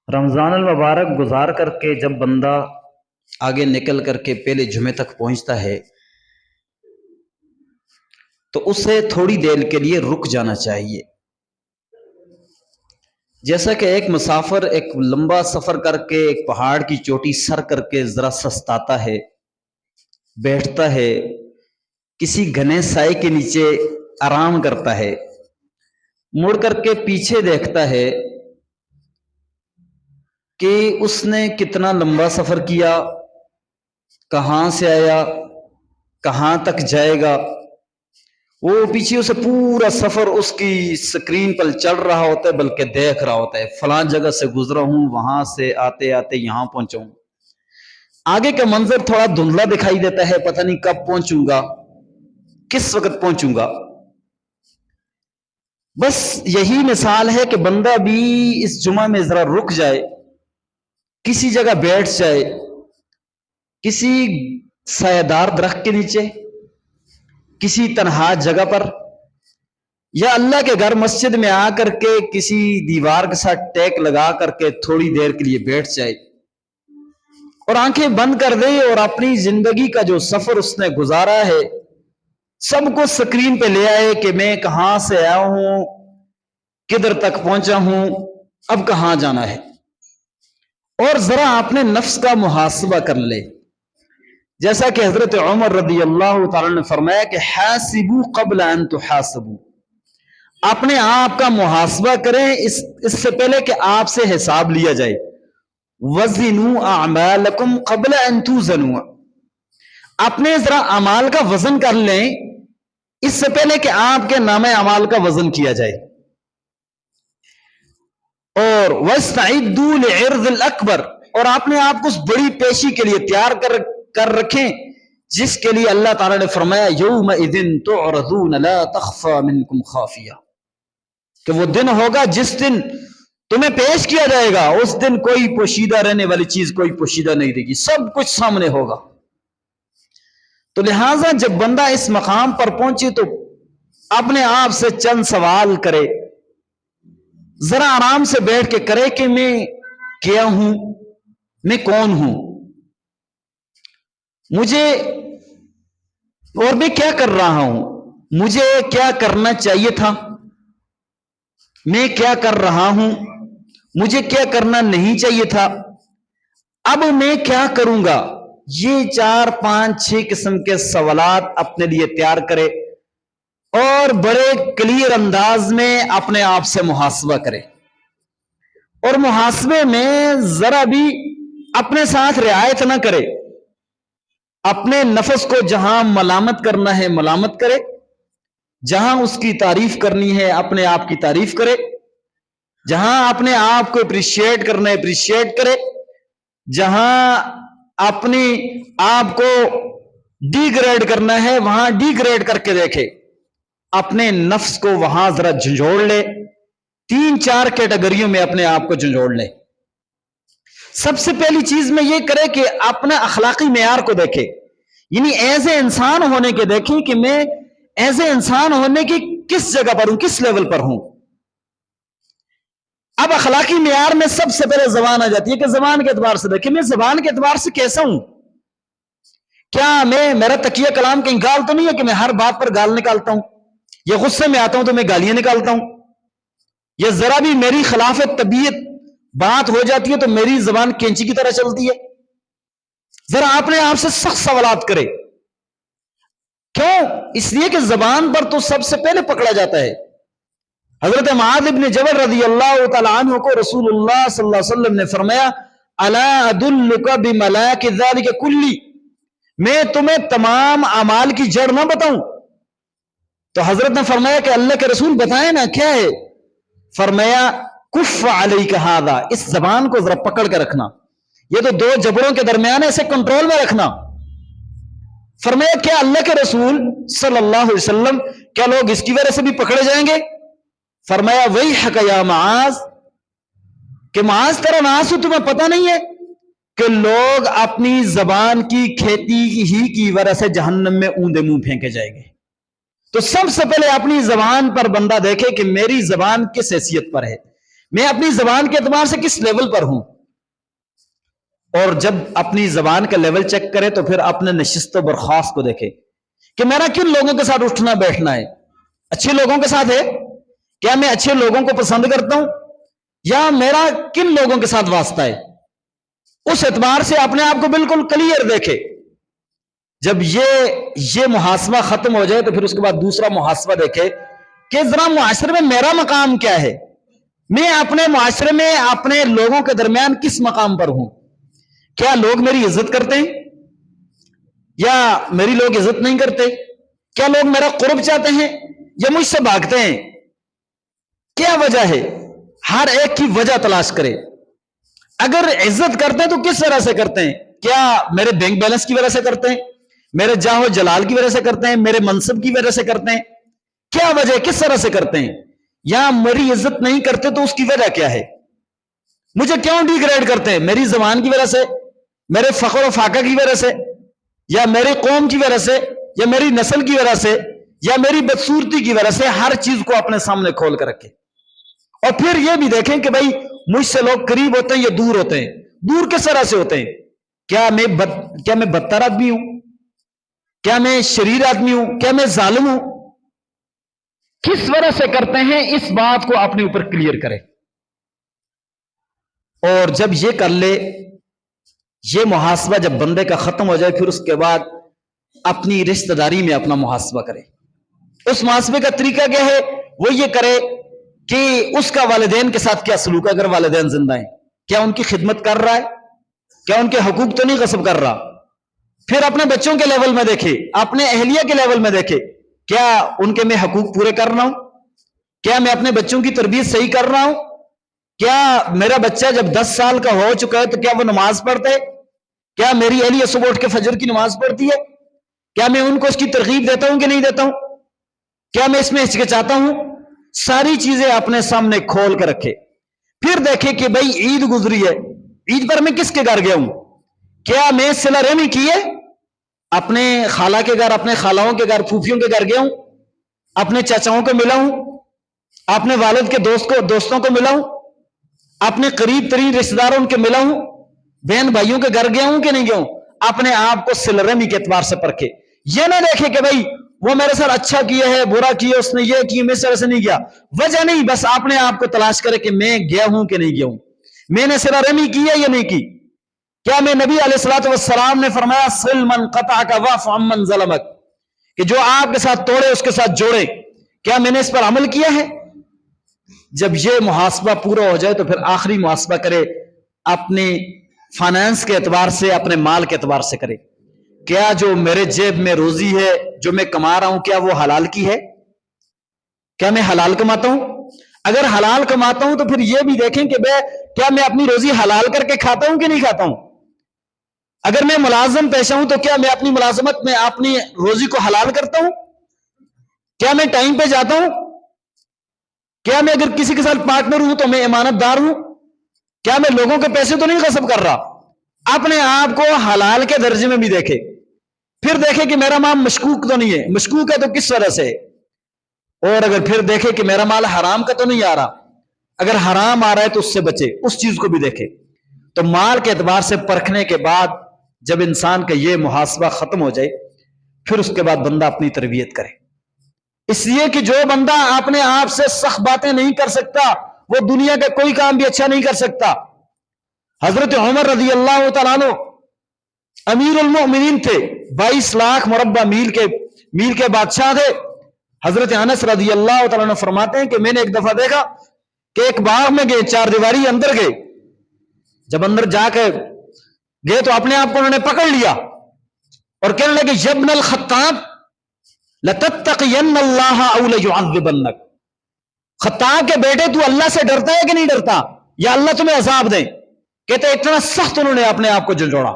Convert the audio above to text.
رمضان المبارک گزار کر کے جب بندہ آگے نکل کر کے پہلے جمعے تک پہنچتا ہے تو اسے تھوڑی دیر کے لیے رک جانا چاہیے. جیسا کہ ایک مسافر ایک لمبا سفر کر کے ایک پہاڑ کی چوٹی سر کر کے ذرا سستاتا ہے، بیٹھتا ہے، کسی گھنے سائے کے نیچے آرام کرتا ہے، مڑ کر کے پیچھے دیکھتا ہے کہ اس نے کتنا لمبا سفر کیا، کہاں سے آیا، کہاں تک جائے گا. وہ پیچھے اسے پورا سفر اس کی سکرین پر چل رہا ہوتا ہے، بلکہ دیکھ رہا ہوتا ہے فلاں جگہ سے گزرا ہوں، وہاں سے آتے آتے یہاں پہنچا ہوں. آگے کا منظر تھوڑا دھندلا دکھائی دیتا ہے، پتہ نہیں کب پہنچوں گا، کس وقت پہنچوں گا. بس یہی مثال ہے کہ بندہ بھی اس جمعہ میں ذرا رک جائے، کسی جگہ بیٹھ جائے، کسی سایہ دار درخت کے نیچے، کسی تنہا جگہ پر، یا اللہ کے گھر مسجد میں آ کر کے کسی دیوار کے ساتھ ٹیک لگا کر کے تھوڑی دیر کے لیے بیٹھ جائے اور آنکھیں بند کر دے اور اپنی زندگی کا جو سفر اس نے گزارا ہے سب کو سکرین پہ لے آئے کہ میں کہاں سے آیا ہوں، کدھر تک پہنچا ہوں، اب کہاں جانا ہے. اور ذرا اپنے نفس کا محاسبہ کر لے، جیسا کہ حضرت عمر رضی اللہ تعالی نے فرمایا کہ حاسبو قبل ان تحاسبو، اپنے آپ کا محاسبہ کریں اس سے پہلے کہ آپ سے حساب لیا جائے. وزنوا اعمالکم قبل ان توزنوا، اپنے ذرا اعمال کا وزن کر لیں اس سے پہلے کہ آپ کے نام اعمال کا وزن کیا جائے. اور واستعدوا لعرض الاکبر، اور اپنے آپ کو اس بڑی پیشی کے لیے تیار کر رکھیں جس کے لیے اللہ تعالی نے فرمایا یومئذ تعرضون لا تخفى منکم خافیہ، کہ وہ دن ہوگا جس دن تمہیں پیش کیا جائے گا، اس دن کوئی پوشیدہ رہنے والی چیز کوئی پوشیدہ نہیں رہے گی، سب کچھ سامنے ہوگا. تو لہٰذا جب بندہ اس مقام پر پہنچے تو اپنے آپ سے چند سوال کرے، ذرا آرام سے بیٹھ کے کرے کہ میں کیا ہوں، میں کون ہوں، مجھے اور میں کیا کر رہا ہوں، مجھے کیا کرنا چاہیے تھا، میں کیا کر رہا ہوں، مجھے کیا کرنا نہیں چاہیے تھا، اب میں کیا کروں گا. یہ 4 5 6 قسم کے سوالات اپنے لیے تیار کرے اور بڑے کلیئر انداز میں اپنے آپ سے محاسبہ کرے. اور محاسبے میں ذرا بھی اپنے ساتھ رعایت نہ کرے، اپنے نفس کو جہاں ملامت کرنا ہے ملامت کرے، جہاں اس کی تعریف کرنی ہے اپنے آپ کی تعریف کرے، جہاں اپنے آپ کو اپریشیٹ کرنا ہے اپریشیٹ کرے، جہاں اپنی آپ کو ڈی گریڈ کرنا ہے وہاں ڈی گریڈ کر کے دیکھے، اپنے نفس کو وہاں ذرا جھنجھوڑ لے، 3 4 کیٹیگریوں میں اپنے آپ کو جھنجھوڑ لے. سب سے پہلی چیز میں یہ کرے کہ اپنا اخلاقی معیار کو دیکھے، یعنی ایز اے انسان ہونے کے دیکھیں کہ میں ایز اے انسان ہونے کی کس جگہ پر ہوں، کس لیول پر ہوں. اب اخلاقی معیار میں سب سے پہلے زبان آ جاتی ہے کہ زبان کے اعتبار سے دیکھیں میں زبان کے اعتبار سے کیسا ہوں. کیا میرا تکیہ کلام کہیں گال تو نہیں ہے کہ میں ہر بات پر گال نکالتا ہوں، یا غصے میں آتا ہوں تو میں گالیاں نکالتا ہوں، یا ذرا بھی میری خلاف طبیعت بات ہو جاتی ہے تو میری زبان کینچی کی طرح چلتی ہے. ذرا اپنے آپ سے سخت سوالات کرے. کیوں؟ اس لیے کہ زبان پر تو سب سے پہلے پکڑا جاتا ہے. حضرت معاذ بن جبل رضی اللہ تعالی عنہ کو رسول اللہ صلی اللہ علیہ وسلم نے فرمایا الا ادلک بملاک ذلک کلی، میں تمہیں تمام اعمال کی جڑ نہ بتاؤں؟ تو حضرت نے فرمایا کہ اللہ کے رسول بتائیں نا کیا ہے. فرمایا کف علیک ھذا، اس زبان کو ذرا پکڑ کے رکھنا، یہ تو 2 جبڑوں کے درمیان ہے، اسے کنٹرول میں رکھنا. فرمایا کیا اللہ کے رسول صلی اللہ علیہ وسلم کیا لوگ اس کی وجہ سے بھی پکڑے جائیں گے؟ فرمایا ویحک یا معاذ، کہ معاذ تیرا ناس ہو، تمہیں پتہ نہیں ہے کہ لوگ اپنی زبان کی کھیتی ہی کی وجہ سے جہنم میں اوندے منہ پھینکے جائیں گے. تو سب سے پہلے اپنی زبان پر بندہ دیکھے کہ میری زبان کس حیثیت پر ہے، میں اپنی زبان کے اعتبار سے کس لیول پر ہوں. اور جب اپنی زبان کا لیول چیک کرے تو پھر اپنے نشست و برخاست کو دیکھے کہ میرا کن لوگوں کے ساتھ اٹھنا بیٹھنا ہے. اچھے لوگوں کے ساتھ ہے؟ کیا میں اچھے لوگوں کو پسند کرتا ہوں یا میرا کن لوگوں کے ساتھ واسطہ ہے؟ اس اعتبار سے اپنے آپ کو بالکل کلیئر دیکھے. جب یہ محاسبہ ختم ہو جائے تو پھر اس کے بعد دوسرا محاسبہ دیکھے کہ ذرا معاشرے میں میرا مقام کیا ہے. میں اپنے معاشرے میں اپنے لوگوں کے درمیان کس مقام پر ہوں. کیا لوگ میری عزت کرتے ہیں یا میری لوگ عزت نہیں کرتے؟ کیا لوگ میرا قرب چاہتے ہیں یا مجھ سے بھاگتے ہیں؟ کیا وجہ ہے؟ ہر ایک کی وجہ تلاش کرے. اگر عزت کرتے ہیں تو کس طرح سے کرتے ہیں؟ کیا میرے بینک بیلنس کی وجہ سے کرتے ہیں؟ میرے جاہ و جلال کی وجہ سے کرتے ہیں؟ میرے منصب کی وجہ سے کرتے ہیں؟ کیا وجہ؟ کس طرح سے کرتے ہیں؟ یا میری عزت نہیں کرتے تو اس کی وجہ کیا ہے؟ مجھے کیوں ڈی گریڈ کرتے ہیں؟ میری زبان کی وجہ سے، میرے فخر و فاقہ کی وجہ سے، یا میری قوم کی وجہ سے، یا میری نسل کی وجہ سے، یا میری بدصورتی کی وجہ سے؟ ہر چیز کو اپنے سامنے کھول کر رکھے اور پھر یہ بھی دیکھیں کہ بھائی مجھ سے لوگ قریب ہوتے ہیں یا دور ہوتے ہیں. دور کس طرح سے ہوتے ہیں؟ کیا میں بدتر آدمی ہوں؟ کیا میں شریر آدمی ہوں؟ کیا میں ظالم ہوں؟ کس وجہ سے کرتے ہیں؟ اس بات کو اپنے اوپر کلیئر کرے. اور جب یہ کر لے، یہ محاسبہ جب بندے کا ختم ہو جائے، پھر اس کے بعد اپنی رشتہ داری میں اپنا محاسبہ کرے. اس محاسبے کا طریقہ کیا ہے؟ وہ یہ کرے کہ اس کا والدین کے ساتھ کیا سلوک ہے. اگر والدین زندہ ہیں، کیا ان کی خدمت کر رہا ہے؟ کیا ان کے حقوق تو نہیں غصب کر رہا؟ پھر اپنے بچوں کے لیول میں دیکھے، اپنے اہلیہ کے لیول میں دیکھے، کیا ان کے میں حقوق پورے کر رہا ہوں؟ کیا میں اپنے بچوں کی تربیت صحیح کر رہا ہوں؟ کیا میرا بچہ جب 10 سال کا ہو چکا ہے تو کیا وہ نماز پڑھتے ہے؟ کیا میری اہلیہ صبح اٹھ کے فجر کی نماز پڑھتی ہے؟ کیا میں ان کو اس کی ترغیب دیتا ہوں کہ نہیں دیتا ہوں؟ کیا میں اس میں ہچکچاتا ہوں؟ ساری چیزیں اپنے سامنے کھول کے رکھے. پھر دیکھے کہ بھائی عید گزری ہے، عید پر میں کس کے گھر گیا ہوں؟ کیا میں صلہ رحمی کی ہے؟ اپنے خالہ کے گھر، اپنے خالاؤں کے گھر، پھوپھیوں کے گھر گیا ہوں؟ اپنے چچاؤں کو ملا ہوں؟ اپنے والد کے دوستوں کو ملا ہوں؟ اپنے قریب ترین رشتہ داروں ان کے ملا ہوں؟ بہن بھائیوں کے گھر گیا ہوں کہ نہیں گیا ہوں؟ اپنے آپ کو صلہ رحمی کے اعتبار سے پرکھے. یہ نہ دیکھے کہ بھائی وہ میرے ساتھ اچھا کیا ہے، برا کیا، اس نے یہ کیا، میں سے ایسے نہیں گیا. وجہ نہیں، بس اپنے آپ کو تلاش کرے کہ میں گیا ہوں کہ نہیں گیا ہوں. میں نے صلہ رحمی کی ہے یا نہیں کی؟ کیا میں نبی علیہ الصلوۃ والسلام نے فرمایا صل من قطعک واعف عمن ظلمک، کہ جو آپ کے ساتھ توڑے اس کے ساتھ جوڑے، کیا میں نے اس پر عمل کیا ہے؟ جب یہ محاسبہ پورا ہو جائے تو پھر آخری محاسبہ کرے، اپنے فائنانس کے اعتبار سے، اپنے مال کے اعتبار سے کرے. کیا جو میرے جیب میں روزی ہے، جو میں کما رہا ہوں، کیا وہ حلال کی ہے؟ کیا میں حلال کماتا ہوں؟ اگر حلال کماتا ہوں تو پھر یہ بھی دیکھیں کہ کیا میں اپنی روزی حلال کر کے کھاتا ہوں کہ نہیں کھاتا ہوں. اگر میں ملازم پیشہ ہوں تو کیا میں اپنی ملازمت میں اپنی روزی کو حلال کرتا ہوں؟ کیا میں ٹائم پہ جاتا ہوں؟ کیا میں اگر کسی کے ساتھ پارٹنر ہوں تو میں امانت دار ہوں؟ کیا میں لوگوں کے پیسے تو نہیں غصب کر رہا؟ اپنے آپ کو حلال کے درجے میں بھی دیکھے. پھر دیکھے کہ میرا مال مشکوک تو نہیں ہے. مشکوک ہے تو کس وجہ سے؟ اور اگر پھر دیکھے کہ میرا مال حرام کا تو نہیں آ رہا. اگر حرام آ رہا ہے تو اس سے بچے، اس چیز کو بھی دیکھے. تو مال کے اعتبار سے پرکھنے کے بعد جب انسان کا یہ محاسبہ ختم ہو جائے، پھر اس کے بعد بندہ اپنی تربیت کرے. اس لیے کہ جو بندہ اپنے آپ سے سخت باتیں نہیں کر سکتا، وہ دنیا کا کوئی کام بھی اچھا نہیں کر سکتا. حضرت عمر رضی اللہ تعالیٰ عنہ امیر المؤمنین تھے، 22 لاکھ مربع میل کے بادشاہ تھے. حضرت انس رضی اللہ تعالیٰ عنہ فرماتے ہیں کہ میں نے ایک دفعہ دیکھا کہ ایک باغ میں گئے، 4 دیواری اندر گئے. جب اندر جا کے گئے تو اپنے آپ کو انہوں نے پکڑ لیا اور کہنے لگے یبن الخطاب لتتقین اللہ او لیعذبنک. خطاب کے بیٹے تو اللہ سے ڈرتا ہے کہ نہیں ڈرتا، یا اللہ تمہیں عذاب دے. کہتے اتنا سخت انہوں نے اپنے آپ کو جھنجھوڑا.